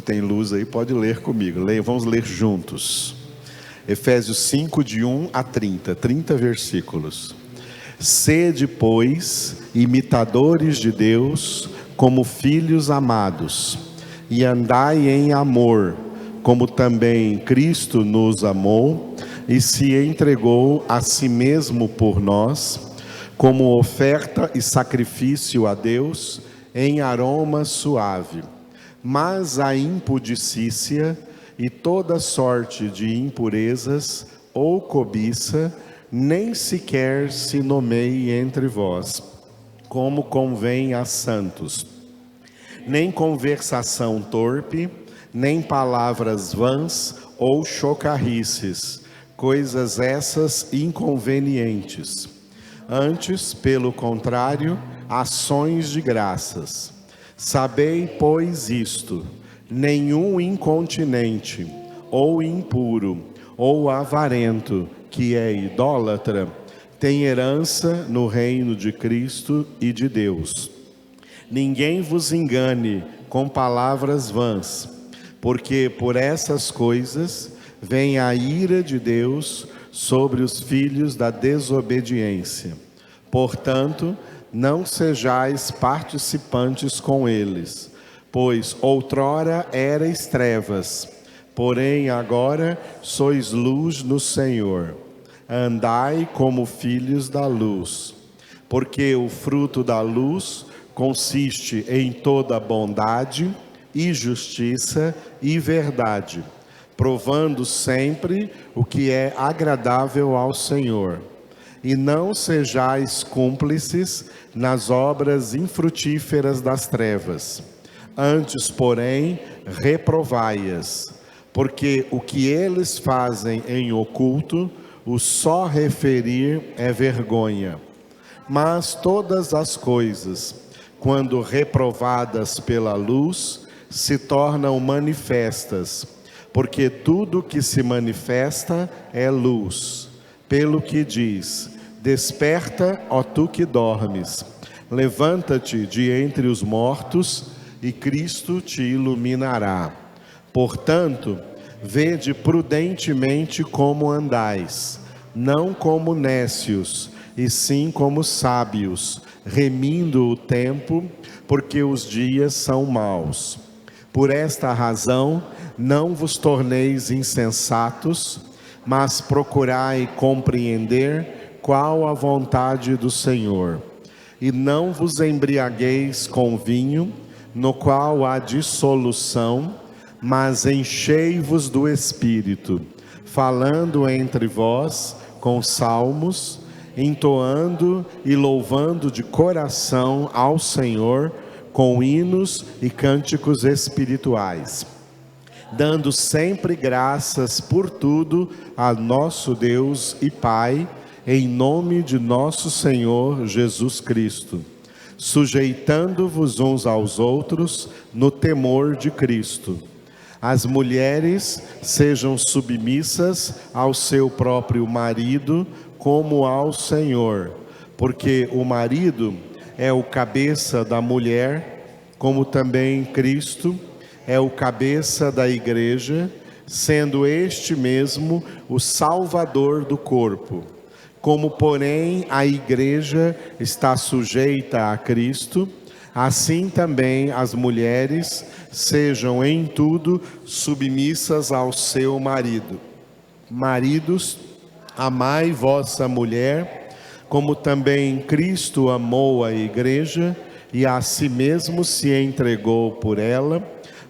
tem luz aí, pode ler comigo. Vamos ler juntos. Efésios 5, de 1 a 30 versículos. Sede, pois, imitadores de Deus, como filhos amados, e andai em amor, como também Cristo nos amou, e se entregou a si mesmo por nós, como oferta e sacrifício a Deus, em aroma suave. Mas a impudicícia e toda sorte de impurezas ou cobiça, nem sequer se nomeie entre vós, como convém a santos. Nem conversação torpe, nem palavras vãs ou chocarrices, coisas essas inconvenientes. Antes, pelo contrário, ações de graças. Sabei, pois, isto: nenhum incontinente, ou impuro, ou avarento, que é idólatra, tem herança no reino de Cristo e de Deus. Ninguém vos engane com palavras vãs, porque por essas coisas vem a ira de Deus sobre os filhos da desobediência. Portanto, não sejais participantes com eles, pois outrora erais trevas, porém agora sois luz no Senhor. Andai como filhos da luz, porque o fruto da luz consiste em toda bondade e justiça e verdade, provando sempre o que é agradável ao Senhor. E não sejais cúmplices nas obras infrutíferas das trevas. Antes, porém, reprovai-as, porque o que eles fazem em oculto, o só referir é vergonha. Mas todas as coisas, quando reprovadas pela luz, se tornam manifestas, porque tudo que se manifesta é luz. Pelo que diz: desperta, ó tu que dormes, levanta-te de entre os mortos, e Cristo te iluminará. Portanto, vede prudentemente como andais, não como nécios, e sim como sábios, remindo o tempo, porque os dias são maus. Por esta razão, não vos torneis insensatos, mas procurai compreender qual a vontade do Senhor. E não vos embriagueis com vinho, no qual há dissolução, mas enchei-vos do Espírito, falando entre vós com salmos, entoando e louvando de coração ao Senhor, com hinos e cânticos espirituais, dando sempre graças por tudo a nosso Deus e Pai, em nome de nosso Senhor Jesus Cristo, sujeitando-vos uns aos outros no temor de Cristo. As mulheres sejam submissas ao seu próprio marido, como ao Senhor, porque o marido é o cabeça da mulher, como também Cristo é o cabeça da igreja, sendo este mesmo o Salvador do corpo. Como, porém, a igreja está sujeita a Cristo, assim também as mulheres sejam em tudo submissas ao seu marido. Maridos, amai vossa mulher, como também Cristo amou a igreja e a si mesmo se entregou por ela,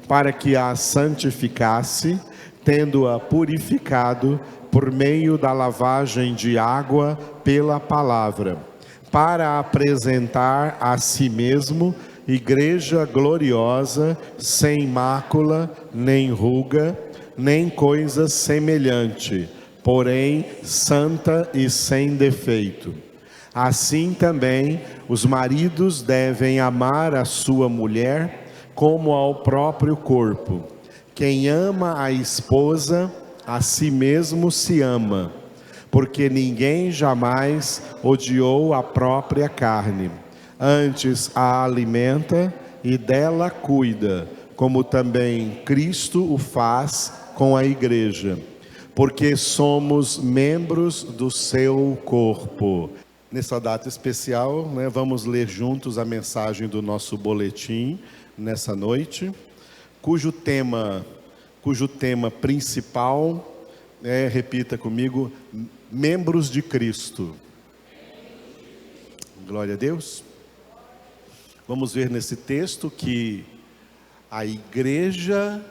para que a santificasse, tendo-a purificado por meio da lavagem de água pela palavra, para apresentar a si mesmo igreja gloriosa, sem mácula, nem ruga, nem coisa semelhante, porém santa e sem defeito. Assim também os maridos devem amar a sua mulher como ao próprio corpo. Quem ama a esposa, a si mesmo se ama, porque ninguém jamais odiou a própria carne, antes a alimenta e dela cuida, como também Cristo o faz com a igreja, porque somos membros do seu corpo. Nessa data especial, vamos ler juntos a mensagem do nosso boletim nessa noite, cujo tema principal é, repita comigo, membros de Cristo. Glória a Deus. Vamos ver nesse texto que a igreja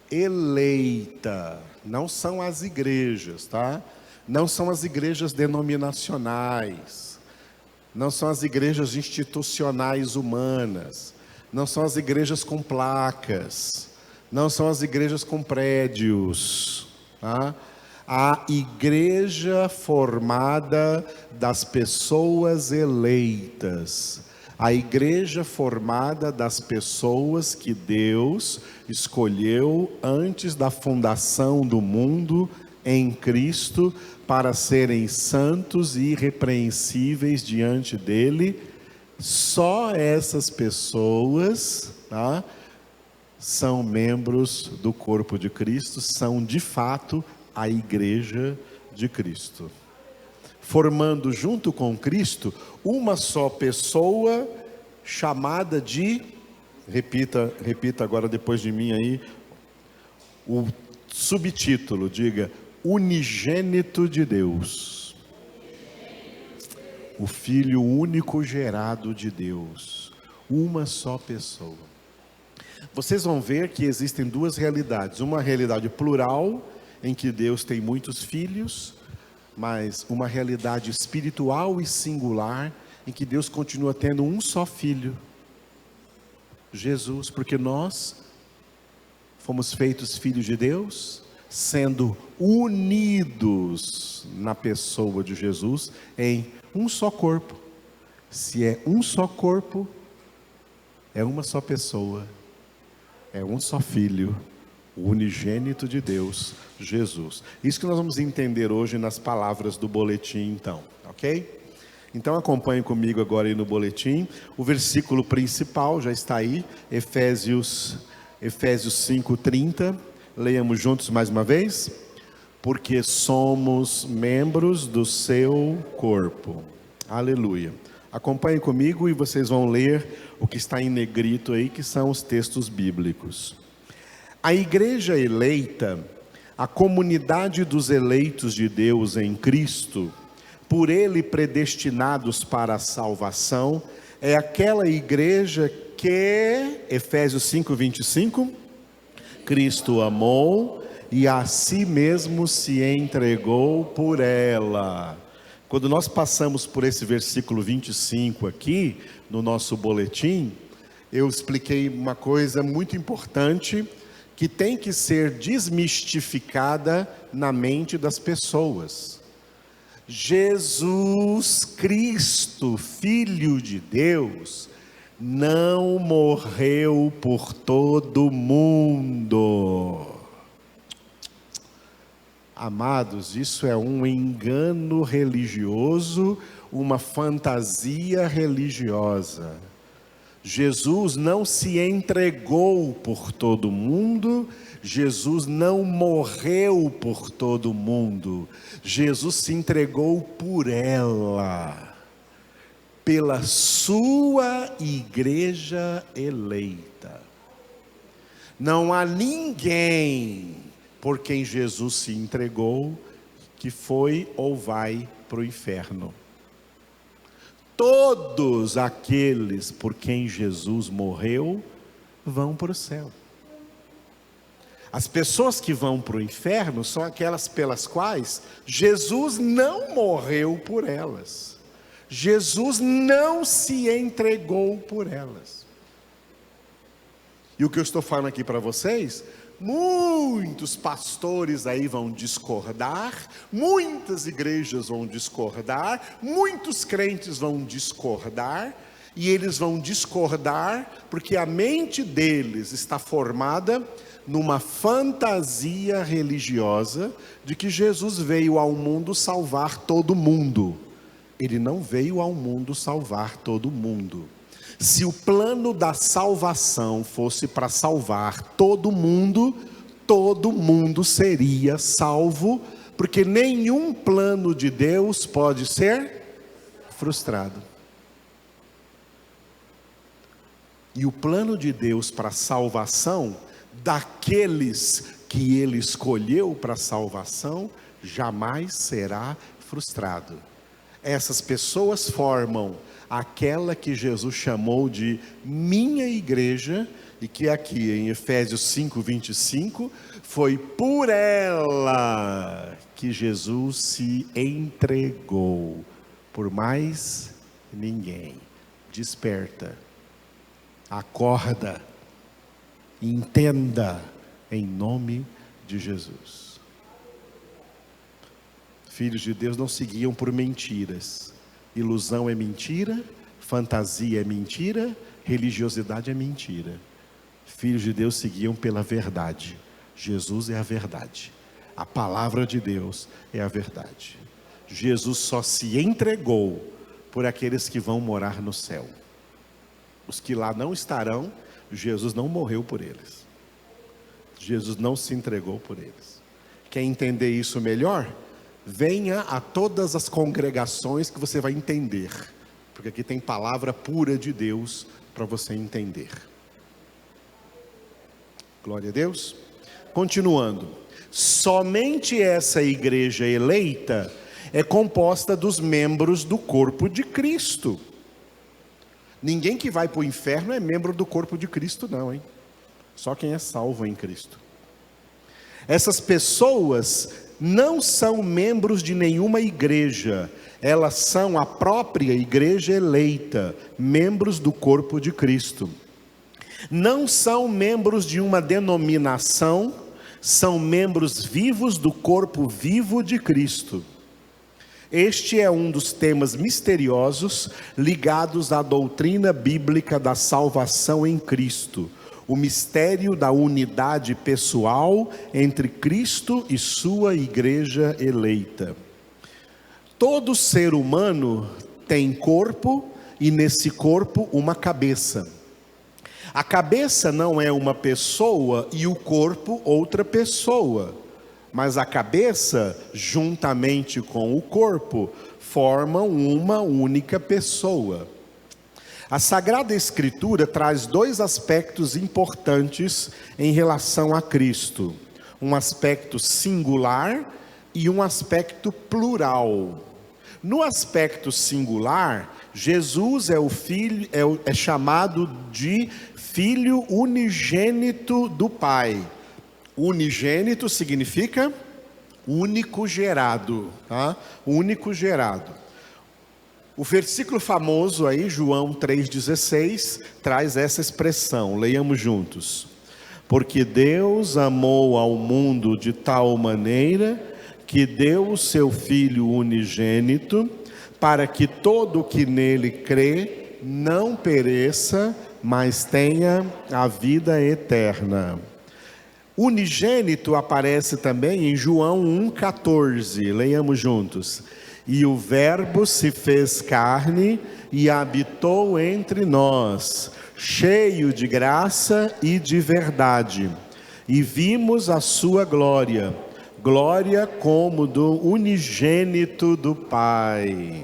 eleita, não são as igrejas, tá? Não são as igrejas denominacionais, não são as igrejas institucionais humanas, não são as igrejas com placas, não são as igrejas com prédios, tá? A igreja formada das pessoas eleitas, a igreja formada das pessoas que Deus escolheu antes da fundação do mundo em Cristo para serem santos e irrepreensíveis diante dele. Só essas pessoas, tá, são membros do corpo de Cristo, são de fato a igreja de Cristo, formando junto com Cristo uma só pessoa chamada de, repita agora depois de mim aí, o subtítulo, diga, unigênito de Deus, o Filho único gerado de Deus, uma só pessoa. Vocês vão ver que existem duas realidades, uma realidade plural, em que Deus tem muitos filhos, mas uma realidade espiritual e singular, em que Deus continua tendo um só filho, Jesus, porque nós fomos feitos filhos de Deus, sendo unidos na pessoa de Jesus, em um só corpo. Se é um só corpo, é uma só pessoa, é um só filho, o unigênito de Deus, Jesus. Isso que nós vamos entender hoje nas palavras do boletim, então, ok? Então acompanhe comigo agora aí no boletim, o versículo principal já está aí, Efésios 5:30, leiamos juntos mais uma vez. Porque somos membros do seu corpo. Aleluia. Acompanhe comigo e vocês vão ler o que está em negrito aí, que são os textos bíblicos. A igreja eleita, a comunidade dos eleitos de Deus em Cristo, por Ele predestinados para a salvação, é aquela igreja que, Efésios 5:25, Cristo amou e a si mesmo se entregou por ela. Quando nós passamos por esse versículo 25 aqui, no nosso boletim, eu expliquei uma coisa muito importante, que tem que ser desmistificada na mente das pessoas. Jesus Cristo, Filho de Deus, não morreu por todo mundo. Amados, isso é um engano religioso, uma fantasia religiosa. Jesus não se entregou por todo mundo, Jesus não morreu por todo mundo, Jesus se entregou por ela, pela sua igreja eleita. Não há ninguém por quem Jesus se entregou que foi ou vai para o inferno. Todos aqueles por quem Jesus morreu vão para o céu. As pessoas que vão para o inferno são aquelas pelas quais Jesus não morreu por elas. Jesus não se entregou por elas. E o que eu estou falando aqui para vocês, muitos pastores aí vão discordar, muitas igrejas vão discordar, muitos crentes vão discordar, e eles vão discordar porque a mente deles está formada numa fantasia religiosa de que Jesus veio ao mundo salvar todo mundo. Ele não veio ao mundo salvar todo mundo. Se o plano da salvação fosse para salvar todo mundo seria salvo, porque nenhum plano de Deus pode ser frustrado. E o plano de Deus para a salvação daqueles que Ele escolheu para a salvação jamais será frustrado. Essas pessoas formam aquela que Jesus chamou de minha igreja, e que aqui em Efésios 5:25, foi por ela que Jesus se entregou, por mais ninguém. Desperta, acorda, entenda, em nome de Jesus. Filhos de Deus não seguiam por mentiras. Ilusão é mentira, fantasia é mentira, religiosidade é mentira. Filhos de Deus seguiam pela verdade. Jesus é a verdade. A palavra de Deus é a verdade. Jesus só se entregou por aqueles que vão morar no céu. Os que lá não estarão, Jesus não morreu por eles. Jesus não se entregou por eles. Quer entender isso melhor? Venha a todas as congregações que você vai entender, porque aqui tem palavra pura de Deus para você entender. Glória a Deus. Continuando, somente essa igreja eleita é composta dos membros do corpo de Cristo. Ninguém que vai para o inferno é membro do corpo de Cristo não, hein? Só quem é salvo em Cristo. Essas pessoas não são membros de nenhuma igreja, elas são a própria igreja eleita, membros do corpo de Cristo. Não são membros de uma denominação, são membros vivos do corpo vivo de Cristo. Este é um dos temas misteriosos ligados à doutrina bíblica da salvação em Cristo. O mistério da unidade pessoal entre Cristo e sua igreja eleita. Todo ser humano tem corpo e nesse corpo uma cabeça. A cabeça não é uma pessoa e o corpo outra pessoa, mas a cabeça, juntamente com o corpo, formam uma única pessoa. A Sagrada Escritura traz dois aspectos importantes em relação a Cristo: um aspecto singular e um aspecto plural. No aspecto singular, Jesus é o filho, é chamado de Filho unigênito do Pai. Unigênito significa único gerado, tá? Único gerado. O versículo famoso aí, João 3,16, traz essa expressão, leiamos juntos. Porque Deus amou ao mundo de tal maneira, que deu o seu Filho unigênito, para que todo o que nele crê, não pereça, mas tenha a vida eterna. Unigênito aparece também em João 1,14, leiamos juntos. E o Verbo se fez carne e habitou entre nós, cheio de graça e de verdade. E vimos a sua glória, glória como do unigênito do Pai.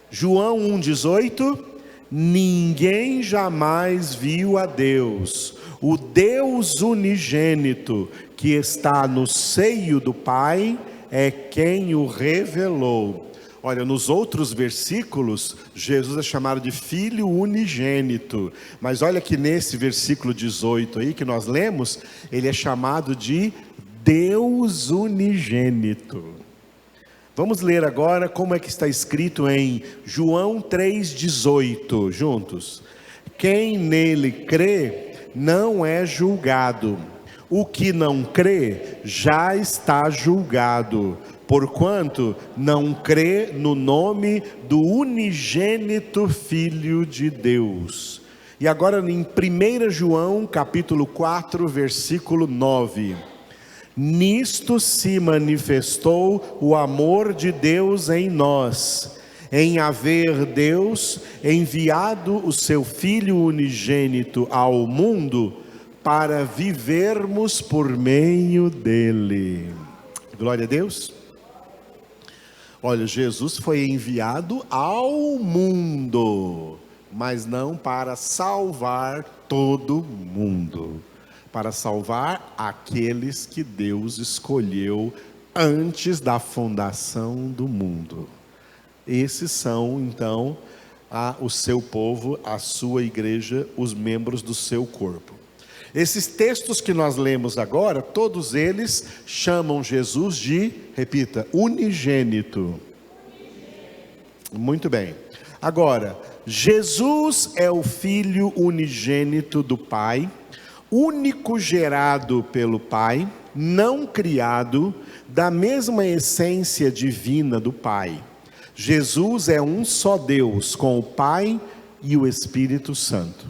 João 1,18, ninguém jamais viu a Deus, o Deus unigênito que está no seio do Pai, é quem o revelou. Olha, nos outros versículos, Jesus é chamado de Filho unigênito. Mas olha que nesse versículo 18 aí que nós lemos, ele é chamado de Deus unigênito. Vamos ler agora como é que está escrito em João 3,18, juntos. Quem nele crê, não é julgado. O que não crê, já está julgado, porquanto não crê no nome do unigênito Filho de Deus. E agora em 1 João capítulo 4, versículo 9. Nisto se manifestou o amor de Deus em nós, em haver Deus enviado o seu Filho unigênito ao mundo para vivermos por meio dele. Glória a Deus. Olha, Jesus foi enviado ao mundo, mas não para salvar todo mundo, para salvar aqueles que Deus escolheu antes da fundação do mundo. Esses são, então, o seu povo, a sua igreja, os membros do seu corpo. Esses textos que nós lemos agora, todos eles chamam Jesus de, repita, unigênito. Muito bem. Agora, Jesus é o Filho unigênito do Pai, único gerado pelo Pai, não criado, da mesma essência divina do Pai. Jesus é um só Deus, com o Pai e o Espírito Santo.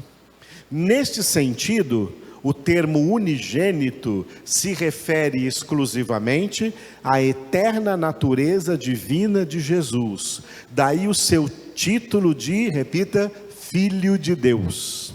Neste sentido, o termo unigênito se refere exclusivamente à eterna natureza divina de Jesus. Daí o seu título de, repita, Filho de Deus.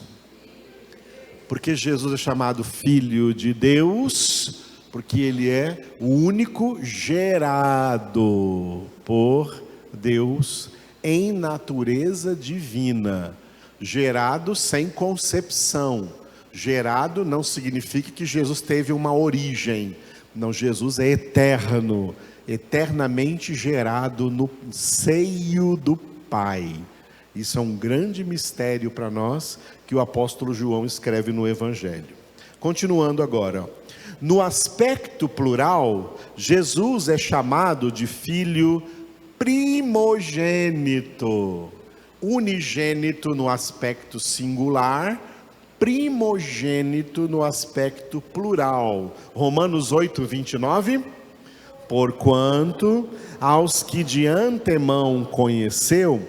Porque Jesus é chamado Filho de Deus, porque ele é o único gerado por Deus em natureza divina. Gerado sem concepção. Gerado não significa que Jesus teve uma origem. Não, Jesus é eterno, eternamente gerado no seio do Pai. Isso é um grande mistério para nós, que o apóstolo João escreve no Evangelho. Continuando agora. No aspecto plural, Jesus é chamado de Filho primogênito. Unigênito no aspecto singular, primogênito no aspecto plural. Romanos 8, 29. Porquanto aos que de antemão conheceu,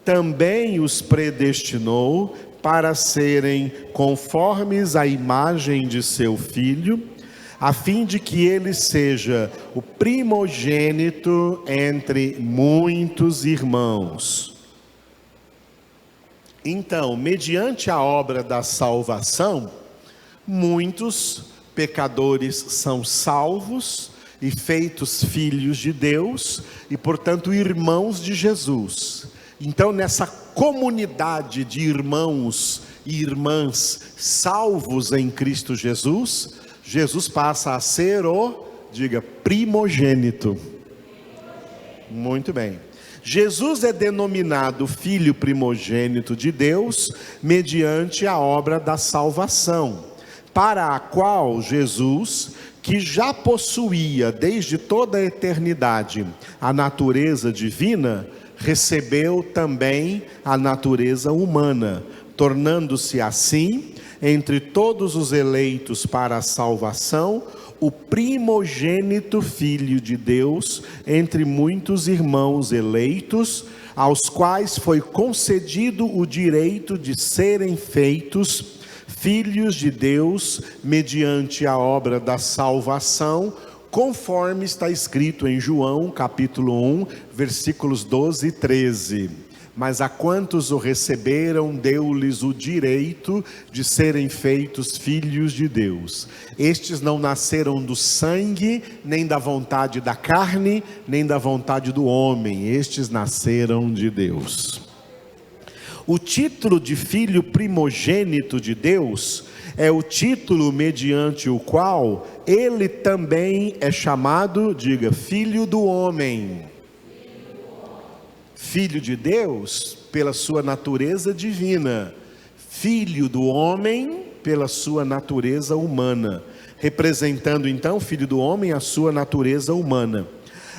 também os predestinou para serem conformes à imagem de seu Filho, a fim de que ele seja o primogênito entre muitos irmãos. Então, mediante a obra da salvação, muitos pecadores são salvos e feitos filhos de Deus e, portanto, irmãos de Jesus. Então, nessa comunidade de irmãos e irmãs salvos em Cristo Jesus, Jesus passa a ser diga, primogênito. Muito bem. Jesus é denominado Filho primogênito de Deus mediante a obra da salvação, para a qual Jesus, que já possuía desde toda a eternidade a natureza divina, recebeu também a natureza humana, tornando-se assim, entre todos os eleitos para a salvação, o primogênito Filho de Deus, entre muitos irmãos eleitos, aos quais foi concedido o direito de serem feitos filhos de Deus, mediante a obra da salvação, conforme está escrito em João, capítulo 1, versículos 12 e 13. Mas a quantos o receberam, deu-lhes o direito de serem feitos filhos de Deus. Estes não nasceram do sangue, nem da vontade da carne, nem da vontade do homem. Estes nasceram de Deus. O título de filho primogênito de Deus é o título mediante o qual ele também é chamado, diga, filho do homem. Filho de Deus pela sua natureza divina, filho do homem pela sua natureza humana, representando então, filho do homem, a sua natureza humana.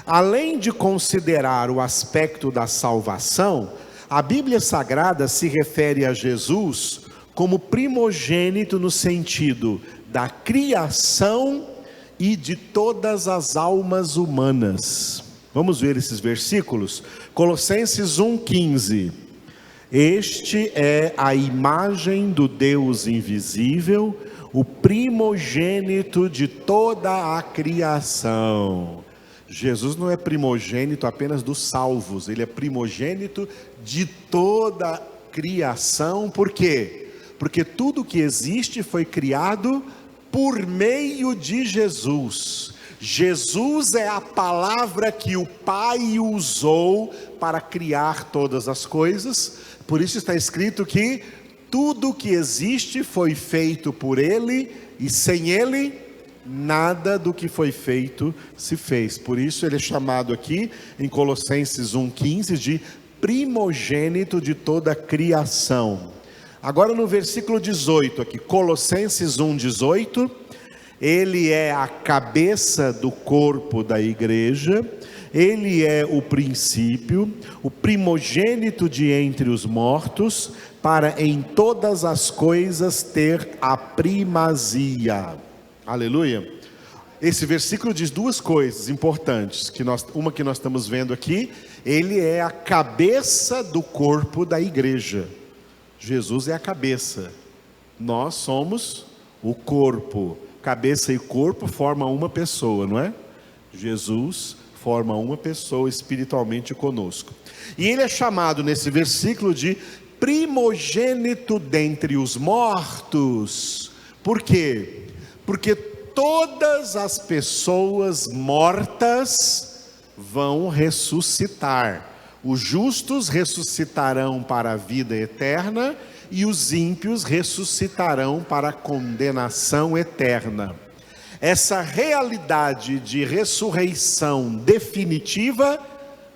Além de considerar o aspecto da salvação, a Bíblia Sagrada se refere a Jesus como primogênito no sentido da criação e de todas as almas humanas. Vamos ver esses versículos? Colossenses 1,15. Este é a imagem do Deus invisível, o primogênito de toda a criação. Jesus não é primogênito apenas dos salvos, ele é primogênito de toda a criação. Por quê? Porque tudo que existe foi criado por meio de Jesus. Jesus é a palavra que o Pai usou para criar todas as coisas. Por isso está escrito que tudo que existe foi feito por Ele, e sem Ele, nada do que foi feito se fez. Por isso ele é chamado aqui, em Colossenses 1,15, de primogênito de toda a criação. Agora no versículo 18 aqui, Colossenses 1,18, ele é a cabeça do corpo da igreja, ele é o princípio, o primogênito de entre os mortos, para em todas as coisas ter a primazia. Aleluia. Esse versículo diz duas coisas importantes, uma que nós estamos vendo aqui, ele é a cabeça do corpo da igreja. Jesus é a cabeça, nós somos o corpo. Cabeça e corpo formam uma pessoa, não é? Jesus forma uma pessoa espiritualmente conosco. E ele é chamado nesse versículo de primogênito dentre os mortos. Por quê? Porque todas as pessoas mortas vão ressuscitar. Os justos ressuscitarão para a vida eterna, e os ímpios ressuscitarão para a condenação eterna. Essa realidade de ressurreição definitiva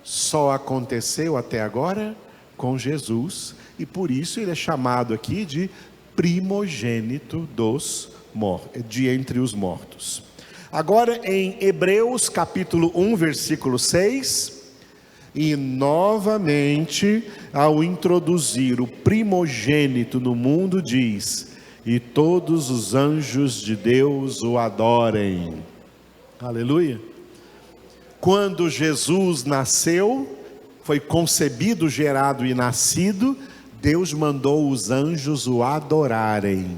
só aconteceu até agora com Jesus, e por isso ele é chamado aqui de primogênito de entre os mortos. Agora em Hebreus capítulo 1, versículo 6, e novamente, ao introduzir o primogênito no mundo, diz: e todos os anjos de Deus o adorem. Aleluia. Quando Jesus nasceu, foi concebido, gerado e nascido, Deus mandou os anjos o adorarem.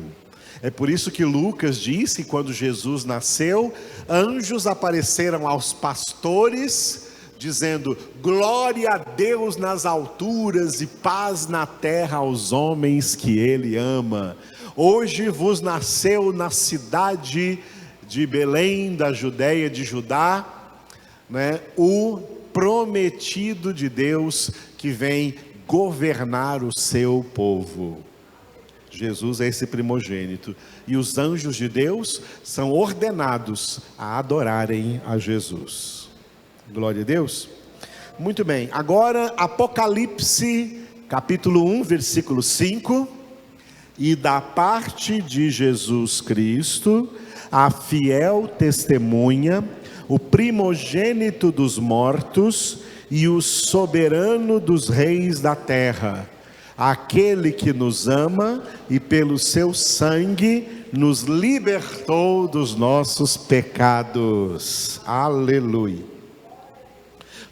É por isso que Lucas disse que quando Jesus nasceu, anjos apareceram aos pastores, dizendo: glória a Deus nas alturas e paz na terra aos homens que Ele ama. Hoje vos nasceu na cidade de Belém, da Judéia de Judá, o prometido de Deus, que vem governar o seu povo. Jesus é esse primogênito, e os anjos de Deus são ordenados a adorarem a Jesus. Glória a Deus. Muito bem, agora Apocalipse capítulo 1, versículo 5. E da parte de Jesus Cristo, a fiel testemunha, o primogênito dos mortos e o soberano dos reis da terra, aquele que nos ama e pelo seu sangue nos libertou dos nossos pecados. Aleluia.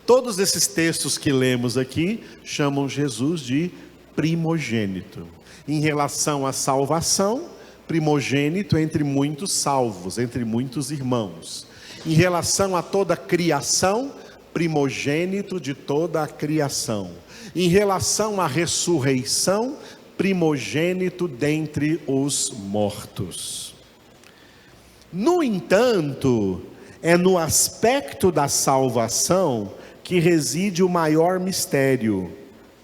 Todos esses textos que lemos aqui chamam Jesus de primogênito. Em relação à salvação, primogênito entre muitos salvos, entre muitos irmãos. Em relação a toda a criação, primogênito de toda a criação. Em relação à ressurreição, primogênito dentre os mortos. No entanto, é no aspecto da salvação que reside o maior mistério,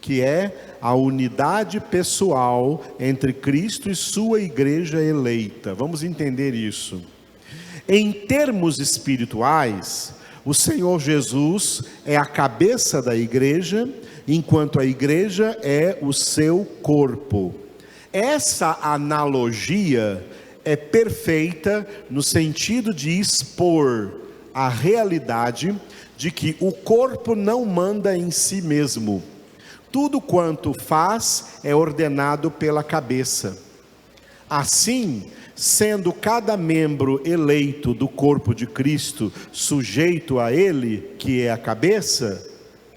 que é a unidade pessoal entre Cristo e sua igreja eleita. Vamos entender isso. Em termos espirituais, o Senhor Jesus é a cabeça da igreja, enquanto a igreja é o seu corpo. Essa analogia é perfeita no sentido de expor a realidade de que o corpo não manda em si mesmo. Tudo quanto faz é ordenado pela cabeça. Assim, sendo cada membro eleito do corpo de Cristo sujeito a Ele, que é a cabeça,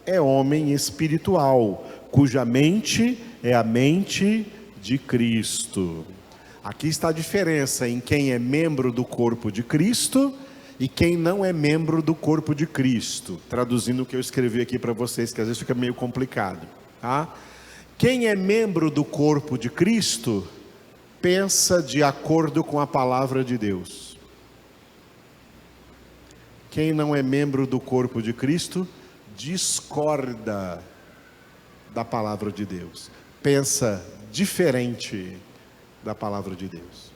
é homem espiritual, cuja mente é a mente de Cristo. Aqui está a diferença em quem é membro do corpo de Cristo e quem não é membro do corpo de Cristo. Traduzindo o que eu escrevi aqui para vocês, que às vezes fica meio complicado, tá? Quem é membro do corpo de Cristo, pensa de acordo com a palavra de Deus. Quem não é membro do corpo de Cristo, discorda da palavra de Deus. Pensa diferente da palavra de Deus.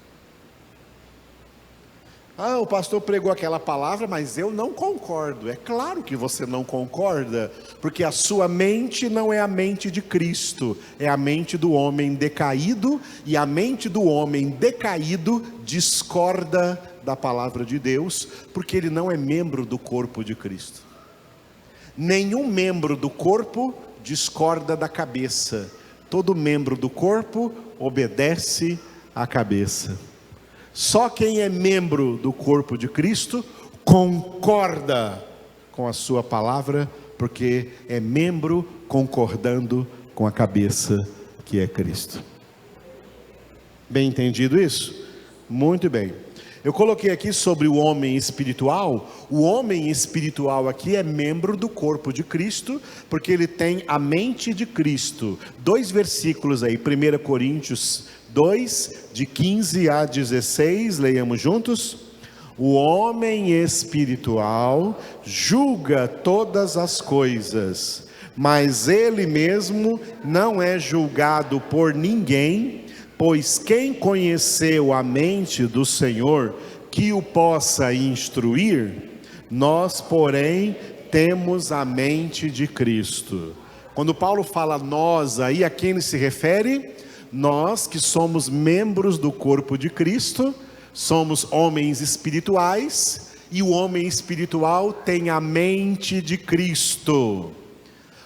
Ah, o pastor pregou aquela palavra, mas eu não concordo. É claro que você não concorda, porque a sua mente não é a mente de Cristo, é a mente do homem decaído, e a mente do homem decaído discorda da palavra de Deus, porque ele não é membro do corpo de Cristo. Nenhum membro do corpo discorda da cabeça. Todo membro do corpo obedece à cabeça. Só quem é membro do corpo de Cristo concorda com a sua palavra, porque é membro concordando com a cabeça que é Cristo. Bem entendido isso? Muito bem. Eu coloquei aqui sobre o homem espiritual. O homem espiritual aqui é membro do corpo de Cristo, porque ele tem a mente de Cristo. 2 versículos aí, 1 Coríntios 2, de 15 a 16, leiamos juntos. O homem espiritual julga todas as coisas, mas ele mesmo não é julgado por ninguém, pois quem conheceu a mente do Senhor, que o possa instruir? Nós, porém, temos a mente de Cristo. Quando Paulo fala nós aí, a quem ele se refere? Nós que somos membros do corpo de Cristo, somos homens espirituais, e o homem espiritual tem a mente de Cristo.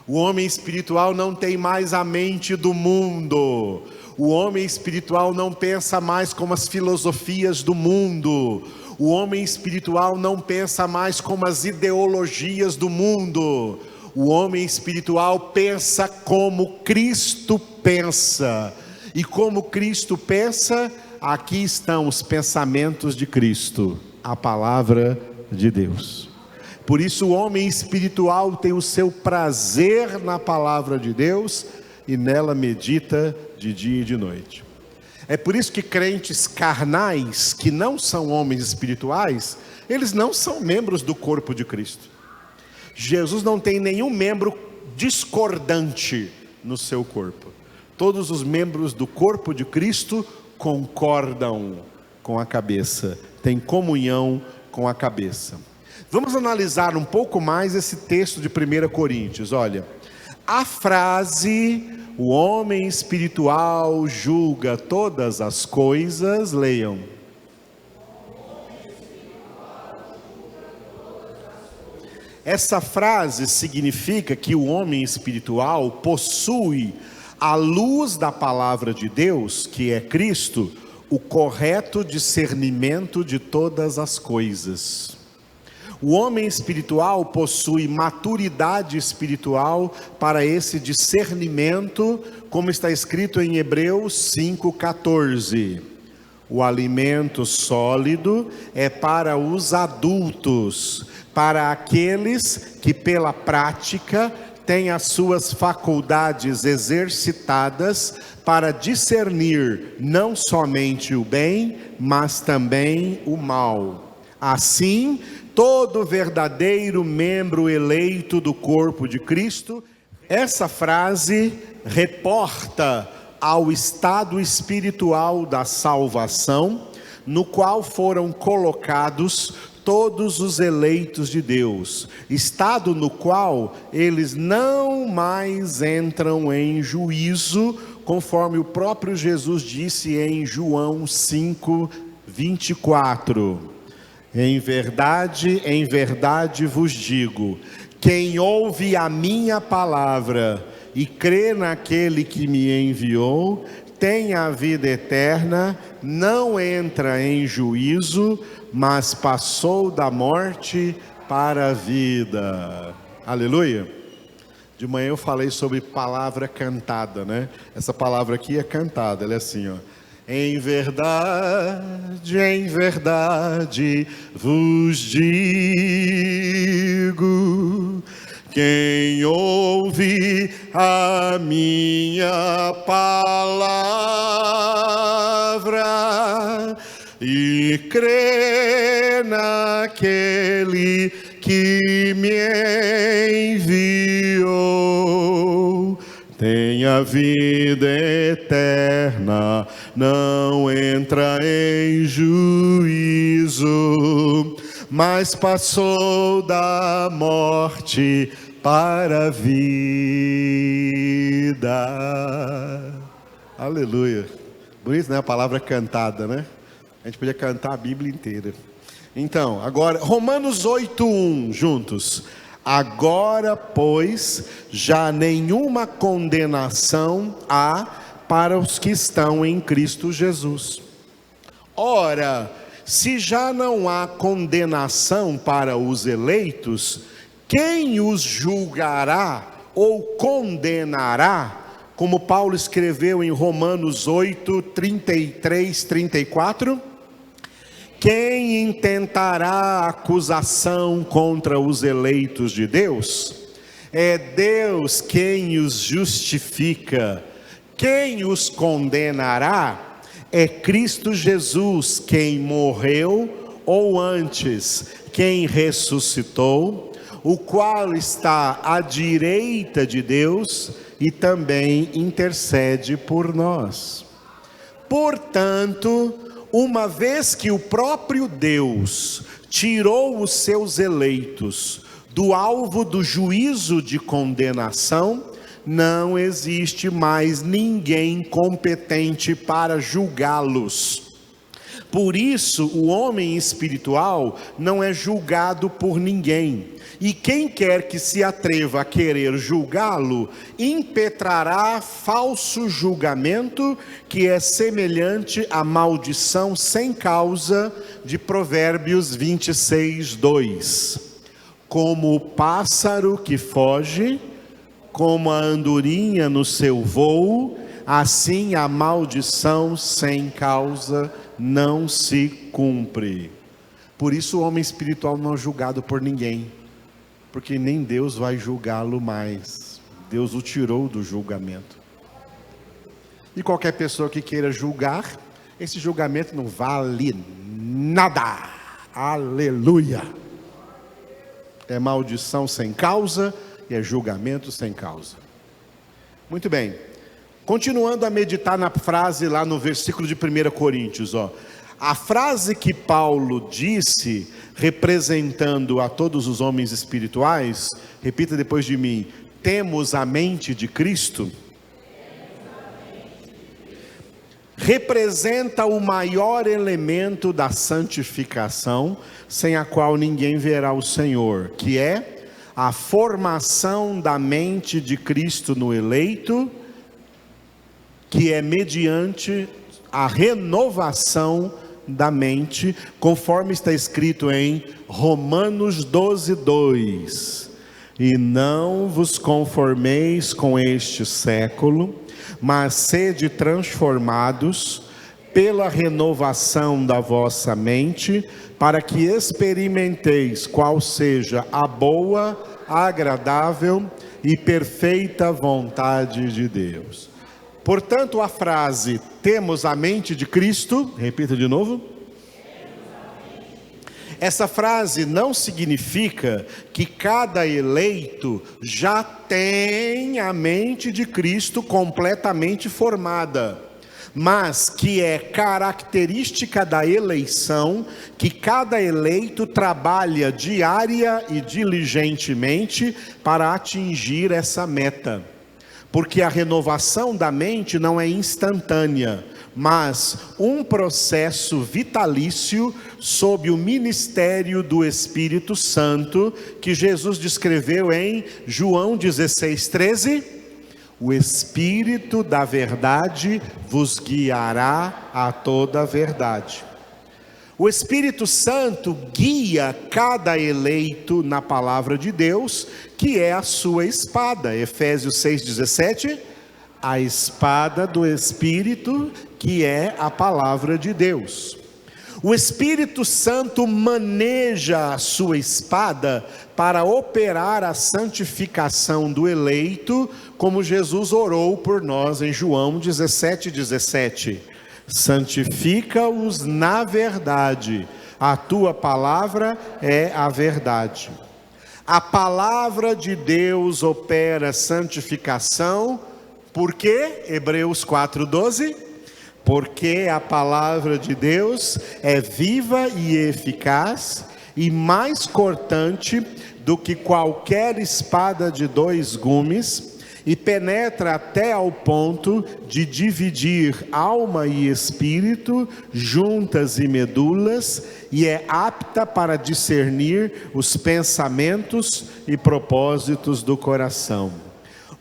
O homem espiritual não tem mais a mente do mundo. O homem espiritual não pensa mais como as filosofias do mundo. O homem espiritual não pensa mais como as ideologias do mundo. O homem espiritual pensa como Cristo pensa. E como Cristo pensa, aqui estão os pensamentos de Cristo, a palavra de Deus. Por isso o homem espiritual tem o seu prazer na palavra de Deus e nela medita de dia e de noite. É por isso que crentes carnais, que não são homens espirituais, eles não são membros do corpo de Cristo. Jesus não tem nenhum membro discordante no seu corpo. Todos os membros do corpo de Cristo concordam com a cabeça, têm comunhão com a cabeça. Vamos analisar um pouco mais esse texto de 1 Coríntios. Olha, a frase, o homem espiritual julga todas as coisas, leiam. Essa frase significa que o homem espiritual possui a luz da palavra de Deus, que é Cristo, o correto discernimento de todas as coisas. O homem espiritual possui maturidade espiritual para esse discernimento, como está escrito em Hebreus 5,14. O alimento sólido é para os adultos, para aqueles que pela prática têm as suas faculdades exercitadas para discernir não somente o bem, mas também o mal. Assim, todo verdadeiro membro eleito do corpo de Cristo, essa frase reporta ao estado espiritual da salvação, no qual foram colocados todos os eleitos de Deus, estado no qual eles não mais entram em juízo, conforme o próprio Jesus disse em João 5:24. Em verdade vos digo, quem ouve a minha palavra e crê naquele que me enviou, tem a vida eterna, não entra em juízo, mas passou da morte para a vida. Aleluia. De manhã eu falei sobre palavra cantada, né? Essa palavra aqui é cantada, ela é assim, ó. em verdade vos digo, quem ouve a minha palavra e crê naquele que me enviou, tem a vida eterna, não entra em juízo, mas passou da morte para a vida. Aleluia. Bonito, né? A palavra cantada, né? A gente podia cantar a Bíblia inteira. Então, agora, Romanos 8:1, juntos. Agora, pois, já nenhuma condenação há para os que estão em Cristo Jesus. Ora, se já não há condenação para os eleitos, quem os julgará ou condenará? Como Paulo escreveu em Romanos 8, 33, 34. Quem intentará acusação contra os eleitos de Deus? É Deus quem os justifica. Quem os condenará? É Cristo Jesus quem morreu, ou antes, quem ressuscitou, o qual está à direita de Deus e também intercede por nós. Portanto, uma vez que o próprio Deus tirou os seus eleitos do alvo do juízo de condenação, não existe mais ninguém competente para julgá-los. Por isso, o homem espiritual não é julgado por ninguém. E quem quer que se atreva a querer julgá-lo, impetrará falso julgamento, que é semelhante à maldição sem causa de Provérbios 26:2. Como o pássaro que foge, como a andorinha no seu voo, assim a maldição sem causa não se cumpre. Por isso o homem espiritual não é julgado por ninguém, porque nem Deus vai julgá-lo mais. Deus o tirou do julgamento. E qualquer pessoa que queira julgar, esse julgamento não vale nada. Aleluia! É maldição sem causa e é julgamento sem causa. Muito bem. Continuando a meditar na frase lá no versículo de 1 Coríntios, a frase que Paulo disse, representando a todos os homens espirituais, repita depois de mim: temos a mente de Cristo. Representa o maior elemento da santificação, sem a qual ninguém verá o Senhor, que é a formação da mente de Cristo no eleito, que é mediante a renovação da mente, conforme está escrito em Romanos 12:2. E não vos conformeis com este século, mas sede transformados pela renovação da vossa mente, para que experimenteis qual seja a boa, agradável e perfeita vontade de Deus. Portanto, a frase temos a mente de Cristo, repita de novo. Essa frase não significa que cada eleito já tem a mente de Cristo completamente formada, mas que é característica da eleição, que cada eleito trabalha diária e diligentemente para atingir essa meta. Porque a renovação da mente não é instantânea, mas um processo vitalício sob o ministério do Espírito Santo, que Jesus descreveu em João 16:13. O Espírito da verdade vos guiará a toda a verdade. O Espírito Santo guia cada eleito na palavra de Deus, que é a sua espada. Efésios 6:17, A espada do Espírito, que é a palavra de Deus. O Espírito Santo maneja a sua espada para operar a santificação do eleito, como Jesus orou por nós em João 17:17. Santifica-os na verdade, a tua palavra é a verdade. A palavra de Deus opera santificação, por quê? Hebreus 4:12. Porque a palavra de Deus é viva e eficaz e mais cortante do que qualquer espada de 2 gumes, e penetra até ao ponto de dividir alma e espírito, juntas e medulas, e é apta para discernir os pensamentos e propósitos do coração.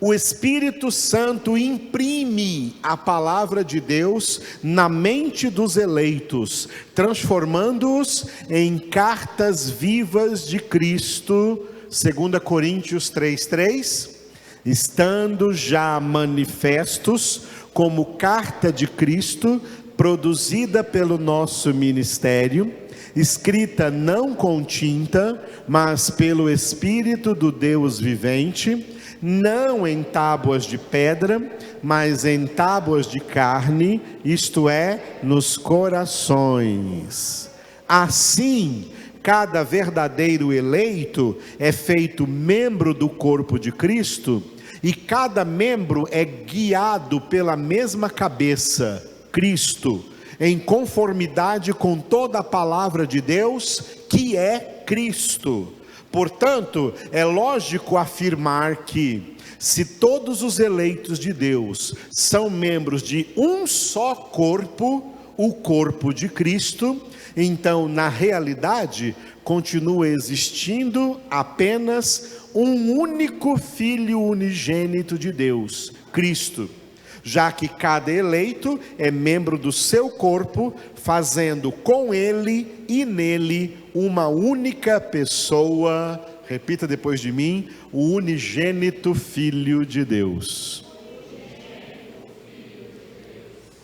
O Espírito Santo imprime a palavra de Deus na mente dos eleitos, transformando-os em cartas vivas de Cristo, 2 Coríntios 3:3, estando já manifestos como carta de Cristo, produzida pelo nosso ministério, escrita não com tinta, mas pelo Espírito do Deus vivente, não em tábuas de pedra, mas em tábuas de carne, isto é, nos corações. Assim, cada verdadeiro eleito é feito membro do corpo de Cristo, e cada membro é guiado pela mesma cabeça, Cristo, em conformidade com toda a palavra de Deus, que é Cristo. Portanto, é lógico afirmar que, se todos os eleitos de Deus são membros de um só corpo, o corpo de Cristo, então, na realidade, continua existindo apenas um único Filho unigênito de Deus, Cristo, já que cada eleito é membro do seu corpo, fazendo com ele e nele uma única pessoa. Repita depois de mim: o unigênito Filho de Deus.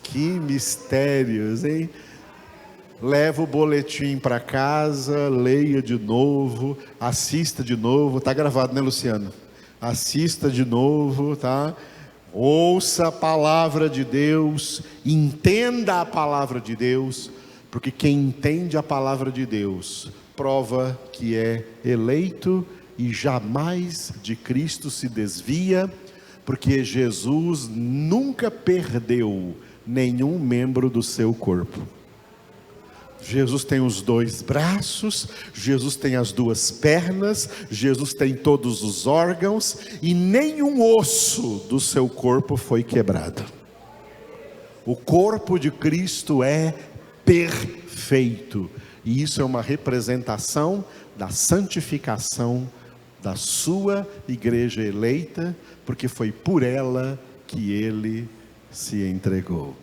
Que mistérios, hein? Leva o boletim para casa, leia de novo, assista de novo. Está gravado, né, Luciano? Assista de novo, tá? Ouça a palavra de Deus, entenda a palavra de Deus, porque quem entende a palavra de Deus prova que é eleito e jamais de Cristo se desvia, porque Jesus nunca perdeu nenhum membro do seu corpo. Jesus tem os 2 braços, Jesus tem as 2 pernas, Jesus tem todos os órgãos, e nenhum osso do seu corpo foi quebrado. O corpo de Cristo é perfeito, e isso é uma representação da santificação da sua igreja eleita, porque foi por ela que ele se entregou.